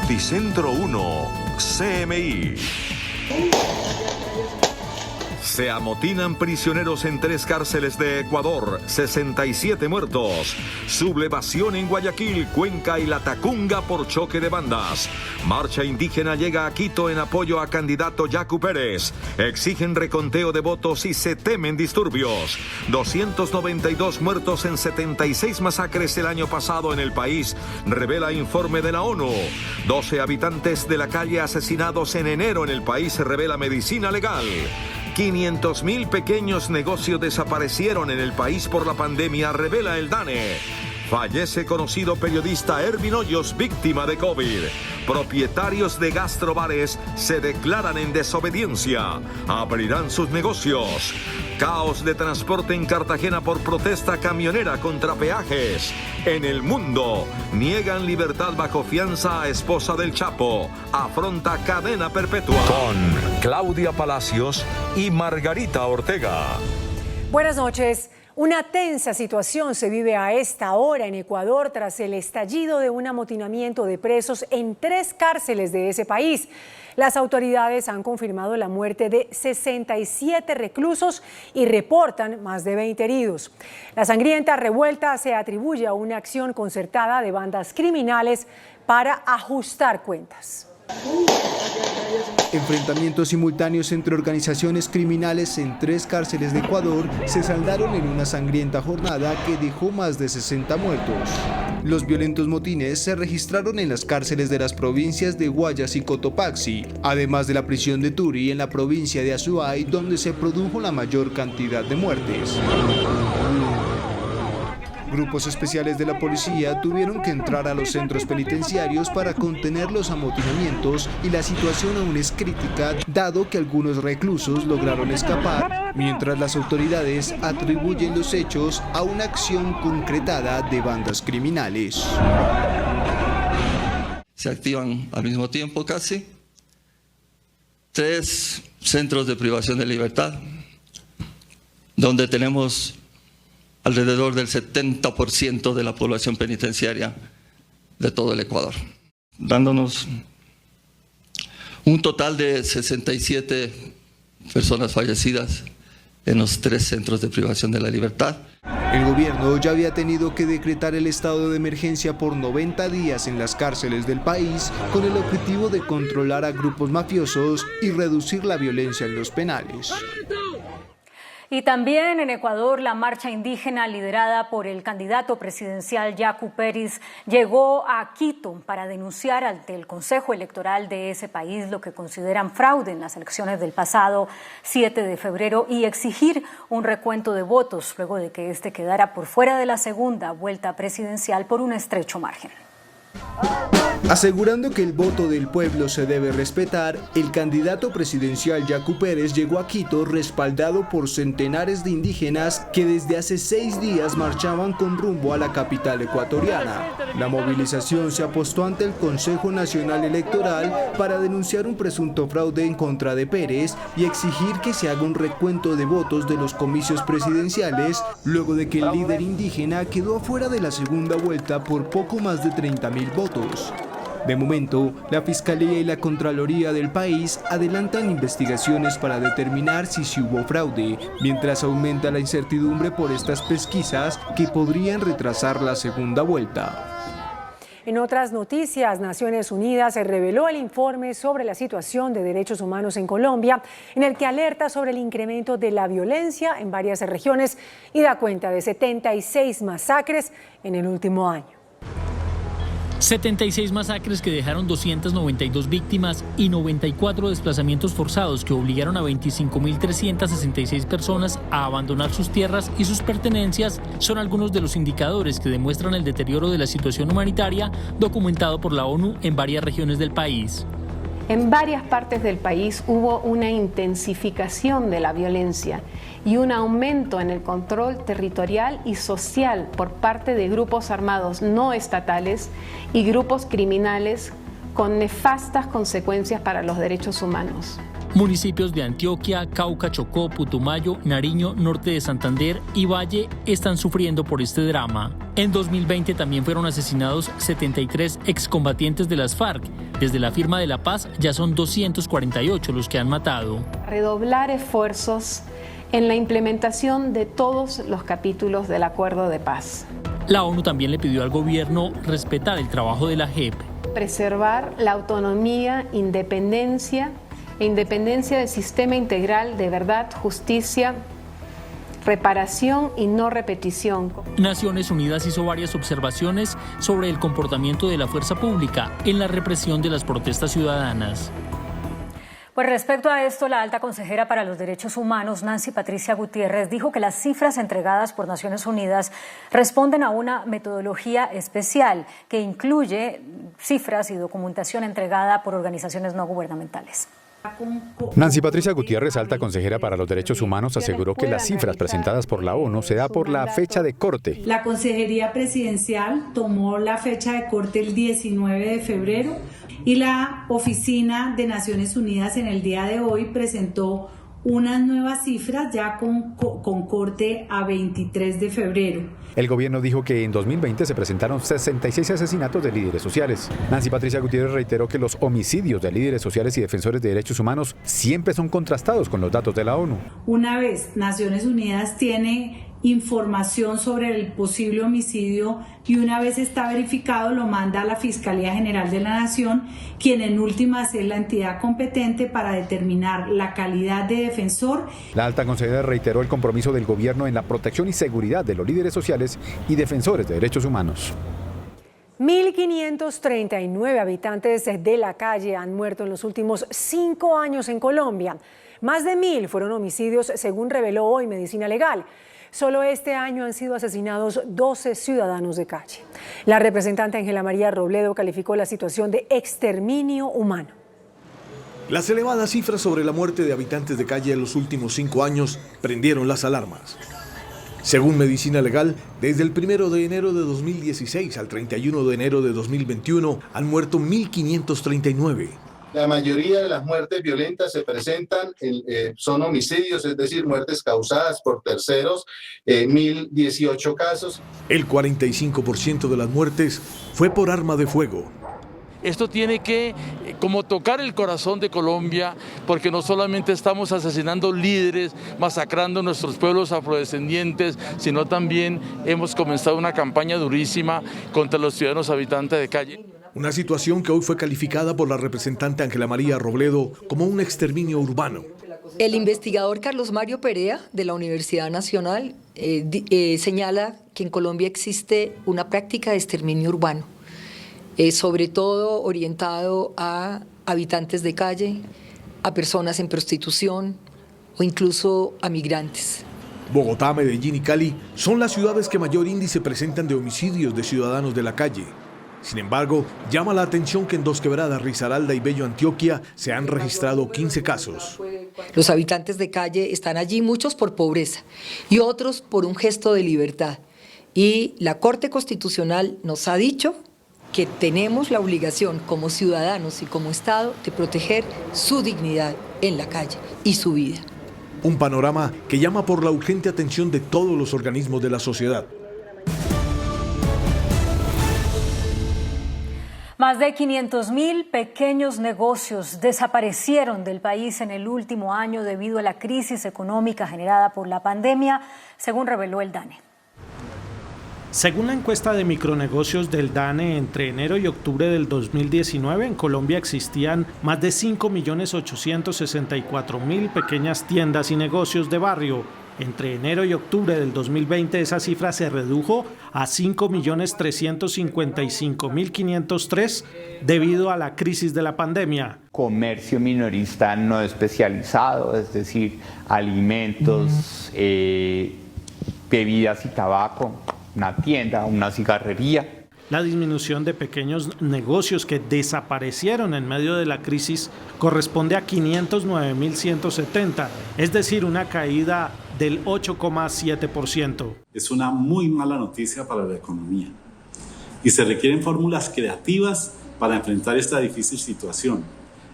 Noticentro 1, CMI. Se amotinan prisioneros en 3 cárceles de Ecuador, 67 muertos. Sublevación en Guayaquil, Cuenca y La Tacunga por choque de bandas. Marcha indígena llega a Quito en apoyo a candidato Yacu Pérez. Exigen reconteo de votos y se temen disturbios. 292 muertos en 76 masacres el año pasado en el país, revela informe de la ONU. 12 habitantes de la calle asesinados en enero en el país, revela Medicina Legal. 500.000 pequeños negocios desaparecieron en el país por la pandemia, revela el DANE. Fallece conocido periodista Ervin Hoyos, víctima de COVID. Propietarios de gastrobares se declaran en desobediencia. Abrirán sus negocios. Caos de transporte en Cartagena por protesta camionera contra peajes. En el mundo, niegan libertad bajo fianza a esposa del Chapo. Afronta cadena perpetua. Con Claudia Palacios y Margarita Ortega. Buenas noches. Una tensa situación se vive a esta hora en Ecuador tras el estallido de un amotinamiento de presos en 3 cárceles de ese país. Las autoridades han confirmado la muerte de 67 reclusos y reportan más de 20 heridos. La sangrienta revuelta se atribuye a una acción concertada de bandas criminales para ajustar cuentas. Enfrentamientos simultáneos entre organizaciones criminales en 3 cárceles de Ecuador se saldaron en una sangrienta jornada que dejó más de 60 muertos. Los violentos motines se registraron en las cárceles de las provincias de Guayas y Cotopaxi, además de la prisión de Turi en la provincia de Azuay, donde se produjo la mayor cantidad de muertes. Grupos especiales de la policía tuvieron que entrar a los centros penitenciarios para contener los amotinamientos y la situación aún es crítica, dado que algunos reclusos lograron escapar, mientras las autoridades atribuyen los hechos a una acción concretada de bandas criminales. Se activan al mismo tiempo casi 3 centros de privación de libertad, donde tenemos alrededor del 70% de la población penitenciaria de todo el Ecuador, dándonos un total de 67 personas fallecidas en los 3 centros de privación de la libertad. El gobierno ya había tenido que decretar el estado de emergencia por 90 días en las cárceles del país con el objetivo de controlar a grupos mafiosos y reducir la violencia en los penales. Y también en Ecuador, la marcha indígena liderada por el candidato presidencial Yacu Pérez llegó a Quito para denunciar ante el Consejo Electoral de ese país lo que consideran fraude en las elecciones del pasado 7 de febrero y exigir un recuento de votos luego de que este quedara por fuera de la segunda vuelta presidencial por un estrecho margen. Asegurando que el voto del pueblo se debe respetar, el candidato presidencial Yacu Pérez llegó a Quito respaldado por centenares de indígenas que desde hace 6 días marchaban con rumbo a la capital ecuatoriana. La movilización se apostó ante el Consejo Nacional Electoral para denunciar un presunto fraude en contra de Pérez y exigir que se haga un recuento de votos de los comicios presidenciales, luego de que el líder indígena quedó afuera de la segunda vuelta por poco más de 30.000 votos. De momento, la Fiscalía y la Contraloría del país adelantan investigaciones para determinar si hubo fraude, mientras aumenta la incertidumbre por estas pesquisas que podrían retrasar la segunda vuelta. En otras noticias, Naciones Unidas reveló el informe sobre la situación de derechos humanos en Colombia, en el que alerta sobre el incremento de la violencia en varias regiones y da cuenta de 76 masacres en el último año. 76 masacres que dejaron 292 víctimas y 94 desplazamientos forzados que obligaron a 25.366 personas a abandonar sus tierras y sus pertenencias son algunos de los indicadores que demuestran el deterioro de la situación humanitaria documentado por la ONU en varias regiones del país. En varias partes del país hubo una intensificación de la violencia y un aumento en el control territorial y social por parte de grupos armados no estatales y grupos criminales con nefastas consecuencias para los derechos humanos. Municipios de Antioquia, Cauca, Chocó, Putumayo, Nariño, Norte de Santander y Valle están sufriendo por este drama. En 2020 también fueron asesinados 73 excombatientes de las FARC. Desde la firma de la paz ya son 248 los que han matado. Redoblar esfuerzos en la implementación de todos los capítulos del acuerdo de paz. La ONU también le pidió al gobierno respetar el trabajo de la JEP. Preservar la autonomía, independencia del sistema integral de verdad, justicia, reparación y no repetición. Naciones Unidas hizo varias observaciones sobre el comportamiento de la fuerza pública en la represión de las protestas ciudadanas. Pues respecto a esto, la alta consejera para los derechos humanos, Nancy Patricia Gutiérrez, dijo que las cifras entregadas por Naciones Unidas responden a una metodología especial que incluye cifras y documentación entregada por organizaciones no gubernamentales. Nancy Patricia Gutiérrez, alta consejera para los derechos humanos, aseguró que las cifras presentadas por la ONU se da por la fecha de corte. La Consejería Presidencial tomó la fecha de corte el 19 de febrero y la Oficina de Naciones Unidas en el día de hoy presentó unas nuevas cifras ya con corte a 23 de febrero. El gobierno dijo que en 2020 se presentaron 66 asesinatos de líderes sociales. Nancy Patricia Gutiérrez reiteró que los homicidios de líderes sociales y defensores de derechos humanos siempre son contrastados con los datos de la ONU. Una vez Naciones Unidas tiene información sobre el posible homicidio y una vez está verificado lo manda a la Fiscalía General de la Nación, quien en últimas es la entidad competente para determinar la calidad de defensor. La alta consejera reiteró el compromiso del gobierno en la protección y seguridad de los líderes sociales y defensores de derechos humanos. 1.539 habitantes de la calle han muerto en los últimos 5 años en Colombia. Más de 1.000 fueron homicidios, según reveló hoy Medicina Legal. Solo este año han sido asesinados 12 ciudadanos de calle. La representante Ángela María Robledo calificó la situación de exterminio humano. Las elevadas cifras sobre la muerte de habitantes de calle en los últimos 5 años prendieron las alarmas. Según Medicina Legal, desde el 1 de enero de 2016 al 31 de enero de 2021 han muerto 1.539. La mayoría de las muertes violentas se presentan, son homicidios, es decir, muertes causadas por terceros, 1.018 casos. El 45% de las muertes fue por arma de fuego. Esto tiene que como tocar el corazón de Colombia, porque no solamente estamos asesinando líderes, masacrando a nuestros pueblos afrodescendientes, sino también hemos comenzado una campaña durísima contra los ciudadanos habitantes de calle. Una situación que hoy fue calificada por la representante Ángela María Robledo como un exterminio urbano. El investigador Carlos Mario Perea de la Universidad Nacional señala que en Colombia existe una práctica de exterminio urbano, sobre todo orientado a habitantes de calle, a personas en prostitución o incluso a migrantes. Bogotá, Medellín y Cali son las ciudades que mayor índice presentan de homicidios de ciudadanos de la calle. Sin embargo, llama la atención que en Dos Quebradas, Risaralda y Bello, Antioquia, se han registrado 15 casos. Los habitantes de calle están allí, muchos por pobreza y otros por un gesto de libertad. Y la Corte Constitucional nos ha dicho que tenemos la obligación como ciudadanos y como Estado de proteger su dignidad en la calle y su vida. Un panorama que llama por la urgente atención de todos los organismos de la sociedad. Más de 500.000 pequeños negocios desaparecieron del país en el último año debido a la crisis económica generada por la pandemia, según reveló el DANE. Según la encuesta de micronegocios del DANE, entre enero y octubre del 2019 en Colombia existían más de 5.864.000 pequeñas tiendas y negocios de barrio. Entre enero y octubre del 2020 esa cifra se redujo a 5.355.503 debido a la crisis de la pandemia. Comercio minorista no especializado, es decir, alimentos, bebidas y tabaco, una tienda, una cigarrería. La disminución de pequeños negocios que desaparecieron en medio de la crisis corresponde a 509.170, es decir, una caída del 8,7%. Es una muy mala noticia para la economía y se requieren fórmulas creativas para enfrentar esta difícil situación.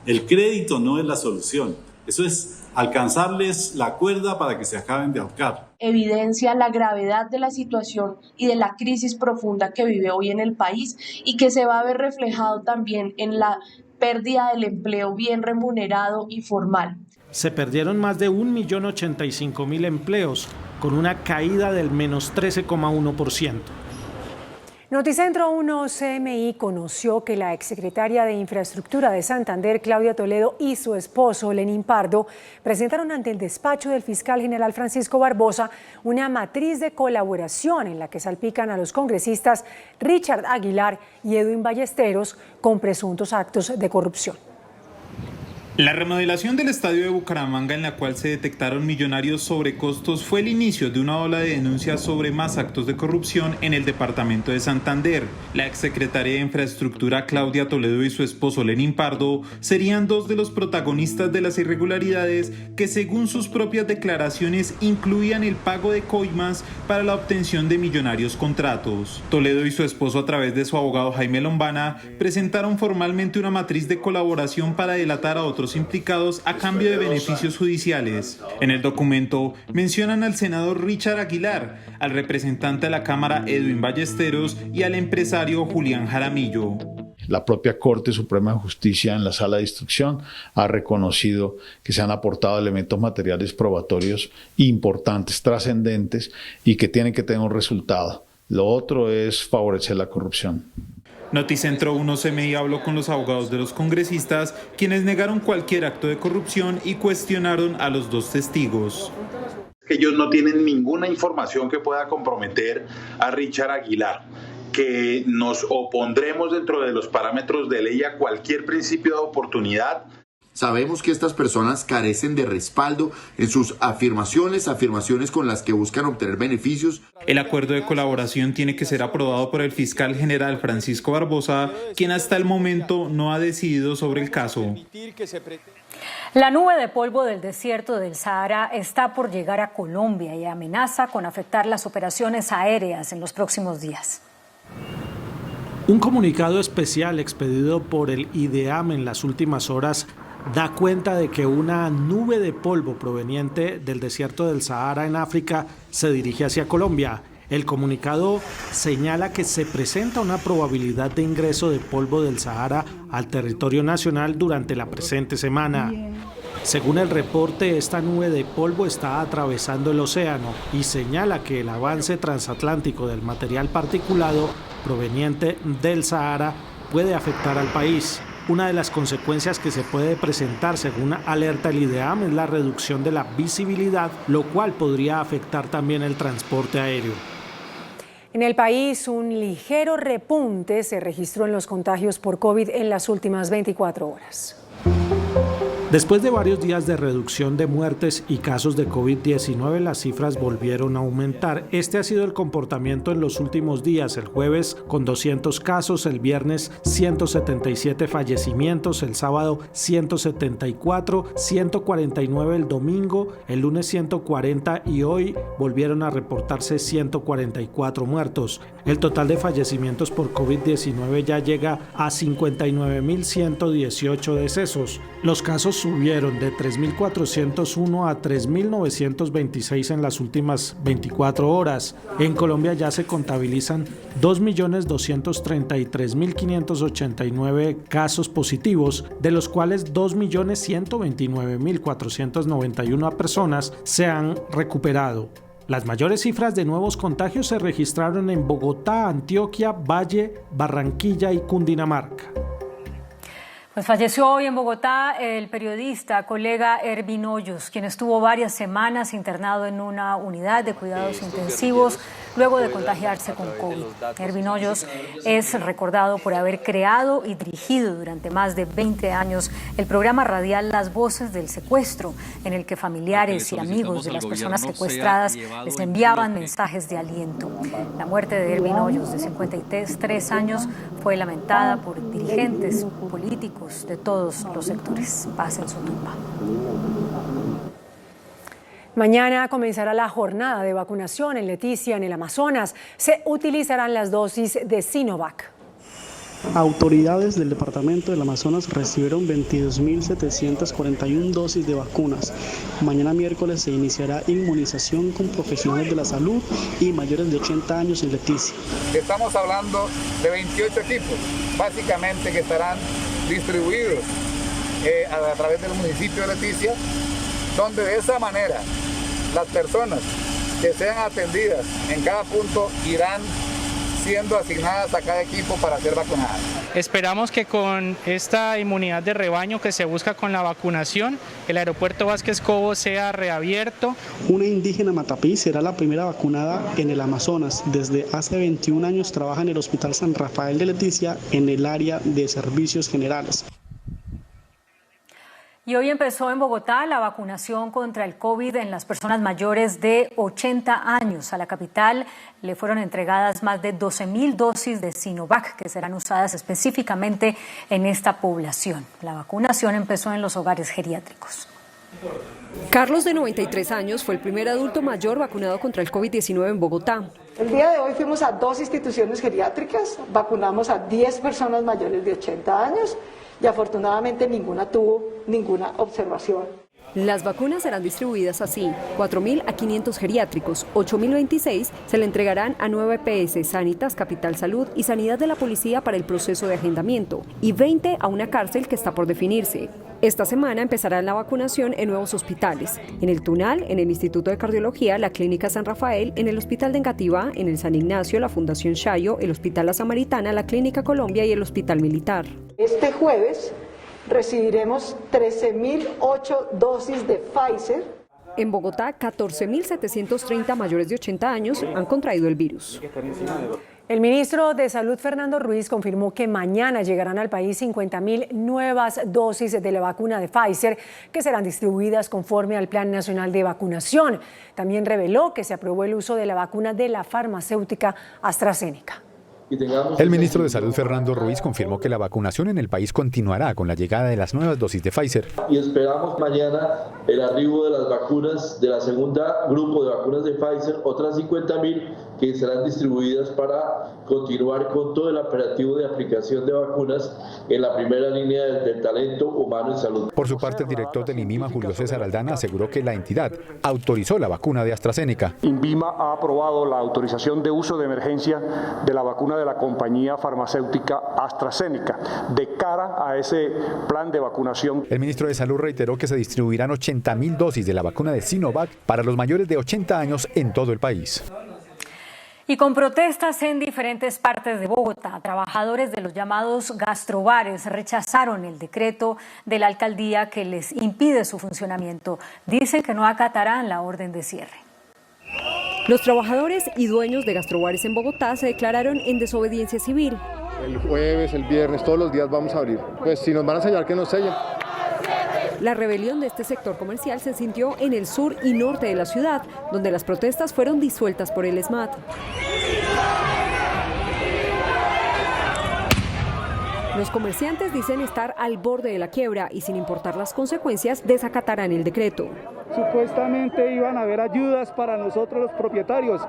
El crédito no es la solución, Eso es alcanzarles la cuerda para que se acaben de ahorcar. Evidencia la gravedad de la situación y de la crisis profunda que vive hoy en el país y que se va a ver reflejado también en la pérdida del empleo bien remunerado y formal. Se perdieron más de 1.085.000 empleos, con una caída del menos 13,1%. Noticentro 1 CMI conoció que la exsecretaria de Infraestructura de Santander, Claudia Toledo, y su esposo, Lenín Pardo, presentaron ante el despacho del fiscal general Francisco Barbosa una matriz de colaboración en la que salpican a los congresistas Richard Aguilar y Edwin Ballesteros con presuntos actos de corrupción. La remodelación del estadio de Bucaramanga, en la cual se detectaron millonarios sobrecostos, fue el inicio de una ola de denuncias sobre más actos de corrupción en el departamento de Santander. La exsecretaria de Infraestructura Claudia Toledo y su esposo Lenín Pardo serían dos de los protagonistas de las irregularidades que, según sus propias declaraciones, incluían el pago de coimas para la obtención de millonarios contratos. Toledo y su esposo, a través de su abogado Jaime Lombana, presentaron formalmente una matriz de colaboración para delatar a otros implicados a cambio de beneficios judiciales. En el documento mencionan al senador Richard Aguilar, al representante de la Cámara Edwin Ballesteros y al empresario Julián Jaramillo. La propia Corte Suprema de Justicia en la sala de instrucción ha reconocido que se han aportado elementos materiales probatorios importantes, trascendentes y que tienen que tener un resultado. Lo otro es favorecer la corrupción. Noticentro 1 CMI habló con los abogados de los congresistas, quienes negaron cualquier acto de corrupción y cuestionaron a los dos testigos. Que ellos no tienen ninguna información que pueda comprometer a Richard Aguilar, que nos opondremos dentro de los parámetros de ley a cualquier principio de oportunidad. Sabemos que estas personas carecen de respaldo en sus afirmaciones con las que buscan obtener beneficios. El acuerdo de colaboración tiene que ser aprobado por el fiscal general Francisco Barbosa, quien hasta el momento no ha decidido sobre el caso. La nube de polvo del desierto del Sahara está por llegar a Colombia y amenaza con afectar las operaciones aéreas en los próximos días. Un comunicado especial expedido por el IDEAM en las últimas horas da cuenta de que una nube de polvo proveniente del desierto del Sahara en África se dirige hacia Colombia. El comunicado señala que se presenta una probabilidad de ingreso de polvo del Sahara al territorio nacional durante la presente semana. Según el reporte, esta nube de polvo está atravesando el océano y señala que el avance transatlántico del material particulado proveniente del Sahara puede afectar al país. Una de las consecuencias que se puede presentar, según alerta el IDEAM, es la reducción de la visibilidad, lo cual podría afectar también el transporte aéreo. En el país, un ligero repunte se registró en los contagios por COVID en las últimas 24 horas. Después de varios días de reducción de muertes y casos de COVID-19, las cifras volvieron a aumentar. Este ha sido el comportamiento en los últimos días. El jueves con 200 casos, el viernes 177 fallecimientos, el sábado 174, 149 el domingo, el lunes 140 y hoy volvieron a reportarse 144 muertos. El total de fallecimientos por COVID-19 ya llega a 59.118 decesos. Los casos subieron de 3.401 a 3.926 en las últimas 24 horas. En Colombia ya se contabilizan 2.233.589 casos positivos, de los cuales 2.129.491 personas se han recuperado. Las mayores cifras de nuevos contagios se registraron en Bogotá, Antioquia, Valle, Barranquilla y Cundinamarca. Pues falleció hoy en Bogotá el periodista, colega Ervin Hoyos, quien estuvo varias semanas internado en una unidad de cuidados intensivos luego de contagiarse con COVID. Ervin Hoyos es recordado por haber creado y dirigido durante más de 20 años el programa radial Las Voces del Secuestro, en el que familiares y amigos de las personas secuestradas les enviaban mensajes de aliento. La muerte de Ervin Hoyos, de 53 años, fue lamentada por dirigentes políticos de todos los sectores. Paz en su tumba. Mañana comenzará la jornada de vacunación en Leticia, en el Amazonas. Se utilizarán las dosis de Sinovac. Autoridades del departamento del Amazonas recibieron 22.741 dosis de vacunas. Mañana miércoles se iniciará inmunización con profesionales de la salud y mayores de 80 años en Leticia. Estamos hablando de 28 equipos, básicamente que estarán distribuidos a través del municipio de Leticia, donde de esa manera las personas que sean atendidas en cada punto irán siendo asignadas a cada equipo para ser vacunadas. Esperamos que con esta inmunidad de rebaño que se busca con la vacunación, el aeropuerto Vázquez Cobo sea reabierto. Una indígena matapí será la primera vacunada en el Amazonas. Desde hace 21 años trabaja en el Hospital San Rafael de Leticia en el área de servicios generales. Y hoy empezó en Bogotá la vacunación contra el COVID en las personas mayores de 80 años. A la capital le fueron entregadas más de 12.000 dosis de Sinovac que serán usadas específicamente en esta población. La vacunación empezó en los hogares geriátricos. Carlos, de 93 años, fue el primer adulto mayor vacunado contra el COVID-19 en Bogotá. El día de hoy fuimos a 2 instituciones geriátricas, vacunamos a 10 personas mayores de 80 años y afortunadamente ninguna tuvo ninguna observación. Las vacunas serán distribuidas así: 4.000 a 500 geriátricos, 8.026 se le entregarán a 9 EPS, Sanitas, Capital Salud y Sanidad de la Policía para el proceso de agendamiento, y 20 a una cárcel que está por definirse. Esta semana empezará la vacunación en nuevos hospitales: en el Tunal, en el Instituto de Cardiología, la Clínica San Rafael, en el Hospital de Engativá, en el San Ignacio, la Fundación Chayo, el Hospital La Samaritana, la Clínica Colombia y el Hospital Militar. Este jueves recibiremos 13.008 dosis de Pfizer. En Bogotá, 14.730 mayores de 80 años han contraído el virus. El ministro de Salud, Fernando Ruiz, confirmó que mañana llegarán al país 50.000 nuevas dosis de la vacuna de Pfizer que serán distribuidas conforme al Plan Nacional de Vacunación. También reveló que se aprobó el uso de la vacuna de la farmacéutica AstraZeneca. El ministro de Salud, Fernando Ruiz, confirmó que la vacunación en el país continuará con la llegada de las nuevas dosis de Pfizer. Y esperamos mañana el arribo de las vacunas, de la segunda grupo de vacunas de Pfizer, otras 50.000 que serán distribuidas para continuar con todo el operativo de aplicación de vacunas en la primera línea del talento humano en salud. Por su parte, el director del INVIMA, Julio César Aldana, aseguró que la entidad autorizó la vacuna de AstraZeneca. INVIMA ha aprobado la autorización de uso de emergencia de la vacuna de la compañía farmacéutica AstraZeneca de cara a ese plan de vacunación. El ministro de Salud reiteró que se distribuirán 80.000 dosis de la vacuna de Sinovac para los mayores de 80 años en todo el país. Y con protestas en diferentes partes de Bogotá, trabajadores de los llamados gastrobares rechazaron el decreto de la alcaldía que les impide su funcionamiento. Dicen que no acatarán la orden de cierre. Los trabajadores y dueños de gastrobares en Bogotá se declararon en desobediencia civil. El jueves, el viernes, todos los días vamos a abrir. Pues si nos van a sellar, que nos sellen. La rebelión de este sector comercial se sintió en el sur y norte de la ciudad, donde las protestas fueron disueltas por el ESMAD. Los comerciantes dicen estar al borde de la quiebra y, sin importar las consecuencias, desacatarán el decreto. Supuestamente iban a haber ayudas para nosotros los propietarios.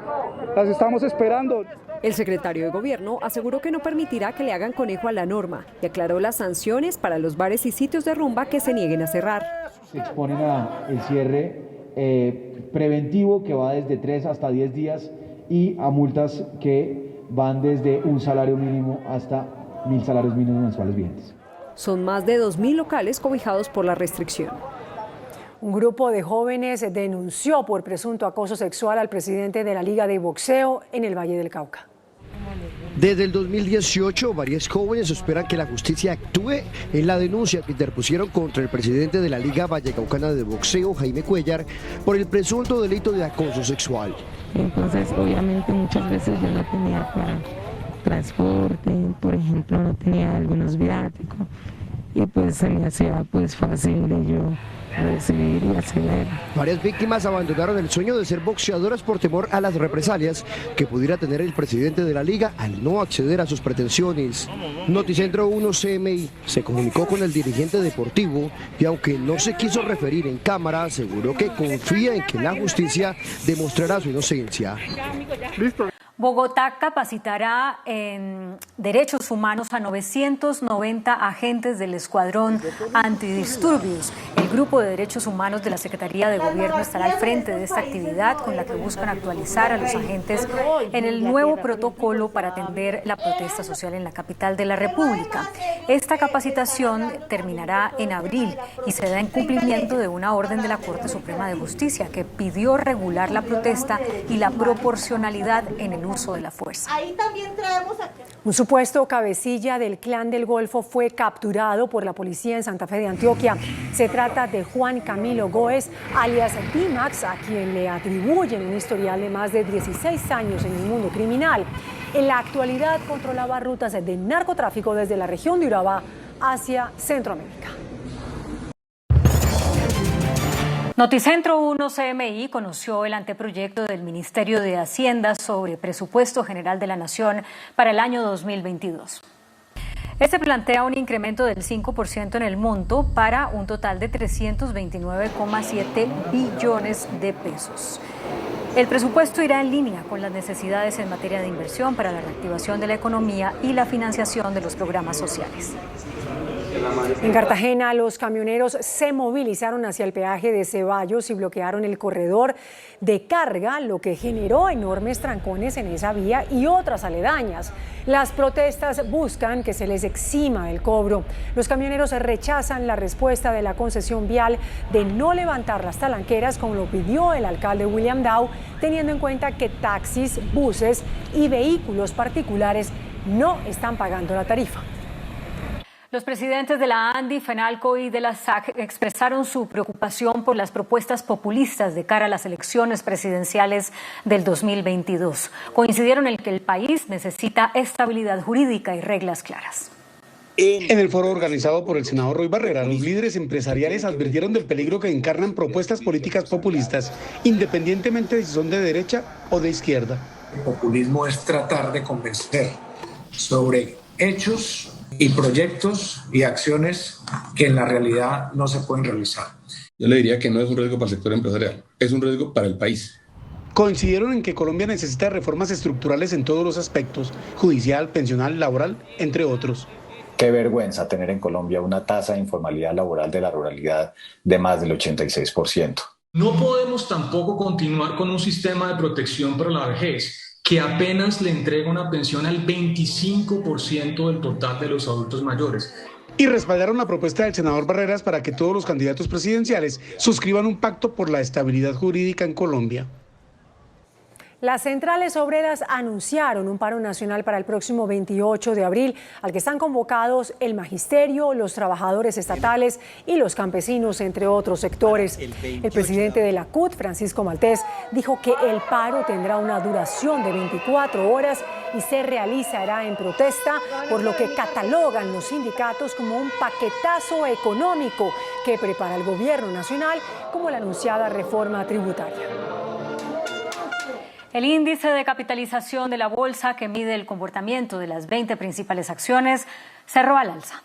Las estamos esperando. El secretario de Gobierno aseguró que no permitirá que le hagan conejo a la norma y aclaró las sanciones para los bares y sitios de rumba que se nieguen a cerrar. Se exponen al cierre preventivo que va desde 3 hasta 10 días y a multas que van desde un salario mínimo hasta 1.000 salarios mínimos mensuales vigentes. Son más de 2.000 locales cobijados por la restricción. Un grupo de jóvenes denunció por presunto acoso sexual al presidente de la Liga de Boxeo en el Valle del Cauca. Desde el 2018, varios jóvenes esperan que la justicia actúe en la denuncia que interpusieron contra el presidente de la Liga Vallecaucana de Boxeo, Jaime Cuellar, por el presunto delito de acoso sexual. Entonces, obviamente, muchas veces yo no tenía para transporte, por ejemplo, no tenía algunos viáticos y pues se me hacía pues fácil de yo recibir y acceder. Varias víctimas abandonaron el sueño de ser boxeadoras por temor a las represalias que pudiera tener el presidente de la liga al no acceder a sus pretensiones. Noticentro 1 CMI se comunicó con el dirigente deportivo y, aunque no se quiso referir en cámara, aseguró que confía en que la justicia demostrará su inocencia. Bogotá capacitará en derechos humanos a 990 agentes del Escuadrón Antidisturbios. El Grupo de Derechos Humanos de la Secretaría de Gobierno estará al frente de esta actividad con la que buscan actualizar a los agentes en el nuevo protocolo para atender la protesta social en la capital de la República. Esta capacitación terminará en abril y se da en cumplimiento de una orden de la Corte Suprema de Justicia que pidió regular la protesta y la proporcionalidad en el uso de la fuerza. Un supuesto cabecilla del Clan del Golfo fue capturado por la policía en Santa Fe de Antioquia. Se trata de Juan Camilo Góez, alias Dimax, a quien le atribuyen un historial de más de 16 años en el mundo criminal. En la actualidad controlaba rutas de narcotráfico desde la región de Urabá hacia Centroamérica. Noticentro 1 CMI conoció el anteproyecto del Ministerio de Hacienda sobre Presupuesto General de la Nación para el año 2022. Este plantea un incremento del 5% en el monto para un total de 329,7 billones de pesos. El presupuesto irá en línea con las necesidades en materia de inversión para la reactivación de la economía y la financiación de los programas sociales. En Cartagena, los camioneros se movilizaron hacia el peaje de Ceballos y bloquearon el corredor de carga, lo que generó enormes trancones en esa vía y otras aledañas. Las protestas buscan que se les exima el cobro. Los camioneros rechazan la respuesta de la concesión vial de no levantar las talanqueras, como lo pidió el alcalde William Dow, teniendo en cuenta que taxis, buses y vehículos particulares no están pagando la tarifa. Los presidentes de la ANDI, FENALCO y de la SAC expresaron su preocupación por las propuestas populistas de cara a las elecciones presidenciales del 2022. Coincidieron en que el país necesita estabilidad jurídica y reglas claras. En el foro organizado por el senador Roy Barrera, los líderes empresariales advirtieron del peligro que encarnan propuestas políticas populistas, independientemente de si son de derecha o de izquierda. El populismo es tratar de convencer sobre hechos y proyectos y acciones que en la realidad no se pueden realizar. Yo le diría que no es un riesgo para el sector empresarial, es un riesgo para el país. Coincidieron en que Colombia necesita reformas estructurales en todos los aspectos, judicial, pensional, laboral, entre otros. Qué vergüenza tener en Colombia una tasa de informalidad laboral de la ruralidad de más del 86%. No podemos tampoco continuar con un sistema de protección para la vejez que apenas le entrega una pensión al 25% del total de los adultos mayores. Y respaldaron la propuesta del senador Barreras para que todos los candidatos presidenciales suscriban un pacto por la estabilidad jurídica en Colombia. Las centrales obreras anunciaron un paro nacional para el próximo 28 de abril, al que están convocados el magisterio, los trabajadores estatales y los campesinos, entre otros sectores. El presidente de la CUT, Francisco Maltés, dijo que el paro tendrá una duración de 24 horas y se realizará en protesta, por lo que catalogan los sindicatos como un paquetazo económico que prepara el gobierno nacional, como la anunciada reforma tributaria. El índice de capitalización de la bolsa, que mide el comportamiento de las 20 principales acciones, cerró al alza.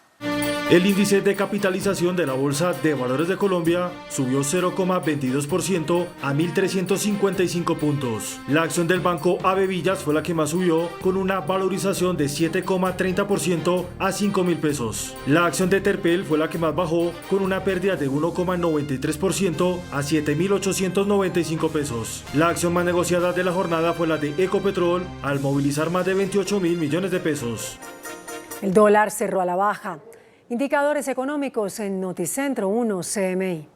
El índice de capitalización de la Bolsa de Valores de Colombia subió 0,22% a 1.355 puntos. La acción del Banco AB Villas fue la que más subió, con una valorización de 7,30% a 5.000 pesos. La acción de Terpel fue la que más bajó, con una pérdida de 1,93% a 7.895 pesos. La acción más negociada de la jornada fue la de Ecopetrol, al movilizar más de 28.000 millones de pesos. El dólar cerró a la baja. Indicadores económicos en Noticentro 1 CMI.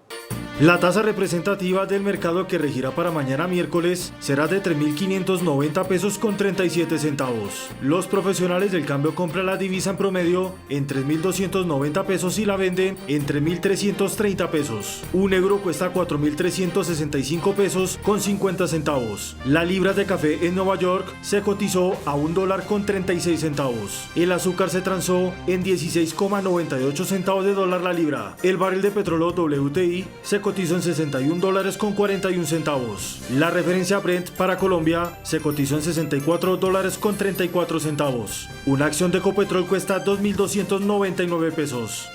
La tasa representativa del mercado que regirá para mañana miércoles será de 3.590 pesos con 37 centavos. Los profesionales del cambio compran la divisa en promedio en 3.290 pesos y la venden en 3.330 pesos. Un euro cuesta 4.365 pesos con 50 centavos. La libra de café en Nueva York se cotizó a $1 con 36 centavos. El azúcar se transó en 16,98 centavos de dólar la libra. El barril de petróleo WTI se cotizó en $61 con 41 centavos. La referencia Brent para Colombia se cotizó en $64 con 34 centavos. Una acción de Ecopetrol cuesta 2.299 pesos.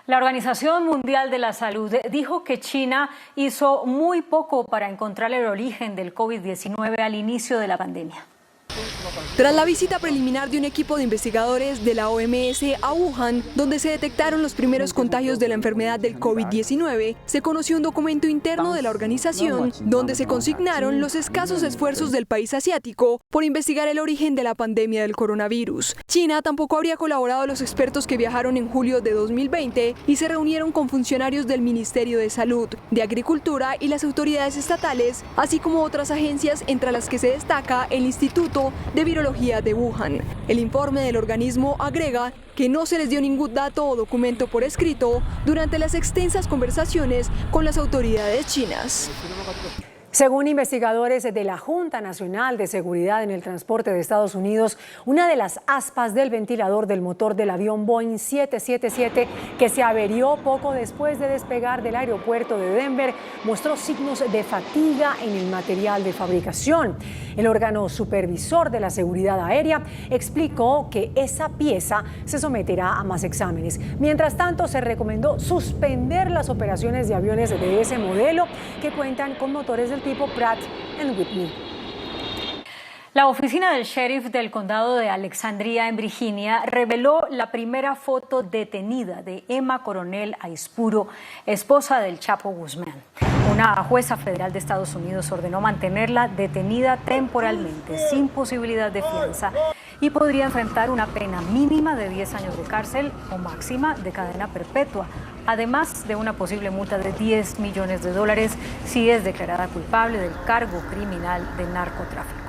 La Organización Mundial de la Salud dijo que China hizo muy poco para encontrar el origen del COVID-19 al inicio de la pandemia. Tras la visita preliminar de un equipo de investigadores de la OMS a Wuhan, donde se detectaron los primeros contagios de la enfermedad del COVID-19, se conoció un documento interno de la organización donde se consignaron los escasos esfuerzos del país asiático por investigar el origen de la pandemia del coronavirus. China tampoco habría colaborado a los expertos que viajaron en julio de 2020 y se reunieron con funcionarios del Ministerio de Salud, de Agricultura y las autoridades estatales, así como otras agencias entre las que se destaca el Instituto de Virología de Wuhan. El informe del organismo agrega que no se les dio ningún dato o documento por escrito durante las extensas conversaciones con las autoridades chinas. Según investigadores de la Junta Nacional de Seguridad en el Transporte de Estados Unidos, una de las aspas del ventilador del motor del avión Boeing 777, que se averió poco después de despegar del aeropuerto de Denver, mostró signos de fatiga en el material de fabricación. El órgano supervisor de la seguridad aérea explicó que esa pieza se someterá a más exámenes. Mientras tanto, se recomendó suspender las operaciones de aviones de ese modelo que cuentan con motores del tipo Pratt & Whitney. La oficina del sheriff del condado de Alexandria, en Virginia, reveló la primera foto detenida de Emma Coronel Aispuro, esposa del Chapo Guzmán. Una jueza federal de Estados Unidos ordenó mantenerla detenida temporalmente, sin posibilidad de fianza, y podría enfrentar una pena mínima de 10 años de cárcel o máxima de cadena perpetua, además de una posible multa de $10 millones si es declarada culpable del cargo criminal de narcotráfico.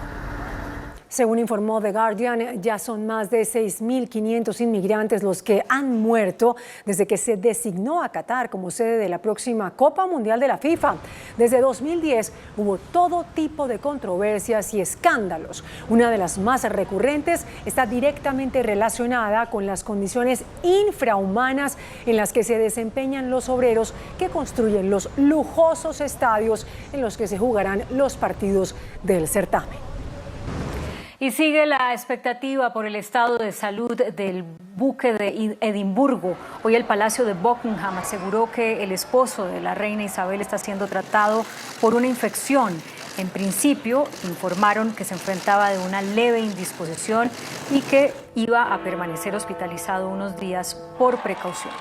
Según informó The Guardian, ya son más de 6.500 inmigrantes los que han muerto desde que se designó a Qatar como sede de la próxima Copa Mundial de la FIFA. Desde 2010 hubo todo tipo de controversias y escándalos. Una de las más recurrentes está directamente relacionada con las condiciones infrahumanas en las que se desempeñan los obreros que construyen los lujosos estadios en los que se jugarán los partidos del certamen. Y sigue la expectativa por el estado de salud del buque de Edimburgo. Hoy el Palacio de Buckingham aseguró que el esposo de la reina Isabel está siendo tratado por una infección. En principio, informaron que se enfrentaba de una leve indisposición y que iba a permanecer hospitalizado unos días por precaución.